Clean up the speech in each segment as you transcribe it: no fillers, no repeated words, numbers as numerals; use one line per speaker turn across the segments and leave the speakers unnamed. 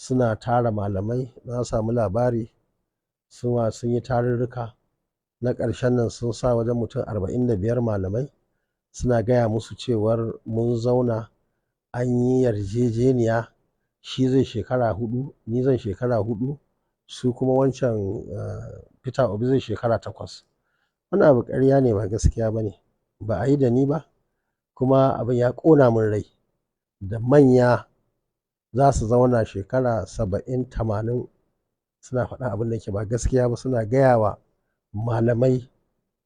suna tara malamai. Na samu labari sun yi tarurruka na ƙarshen nan sun sa wajen mutum 45 malamai suna gaya musu cewar mun zauna an yi yarjejeniya shi zai shekara 4 ni zan shekara 4 su kuma wancan Peter Obi zai shekara 8. Wannan abu ƙarya ne ba gaskiya ba ne, ba a yi da ni ba kuma abin ya ƙona min rai da manya za su zauna shekara 70-80 suna faɗa abin da ke ba gaskiya ba, suna gaya wa malamai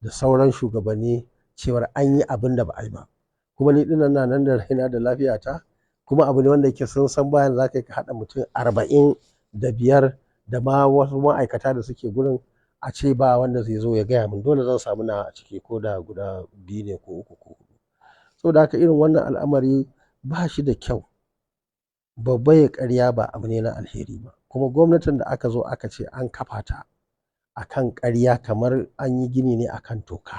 da sauran shugabanni cewar an yi abin da ba a yi ba. Kuma ni ɗinnan na nan da raina da lafiyata, kuma abu ne wanda yake sun san bayan za ka haɗa mutum 45 da ma wasu ma'aikata da suke gurin a ce ba wanda zai zo ya gaya min, dole zan samu nawa a ciki ko da guda 2 ne ko 3 ko 4. Saboda haka irin wannan al'amari ba shi da kyau. Babba ya ƙarya ba abu ne na alheri ba, kuma gwamnatin da aka zo aka ce an kafa ta akan ƙarya kamar an yi gini ne akan toka.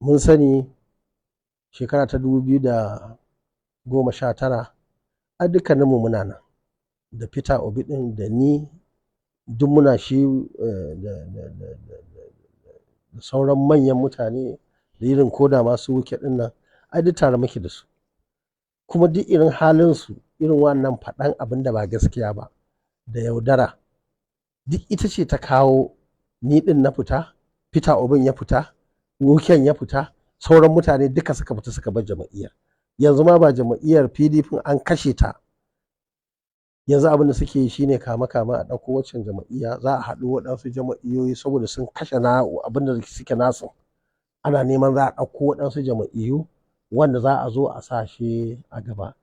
Mun sani shekara ta 2019 a dukkaninmu muna nan da Peter Obi ɗin da ni duk muna shi da sauran manyan mutane da irin koda masu wuke ɗin nan ai duk tare muke da su. Kuma duk irin halinsu irin wannan faɗan abin da ba gaskiya ba da yaudara duk ita ce ta kawo ni ɗin na fita, Peter Obin ya fita, Wuken ya fita, sauran mutane duka suka fita suka bar jama'iyyar. Yanzu ma ba jama'iyyar PDP an kashe ta, yanzu abin da suke yi shine kama a ɗauko waccan jama'iyya za a haɗu waɗansu jama'iyyoyi saboda sun kashe abin da suke nasu, ana neman za a ɗauko waɗansu jama'iyyu wanda za a zo a sa shi a gaba.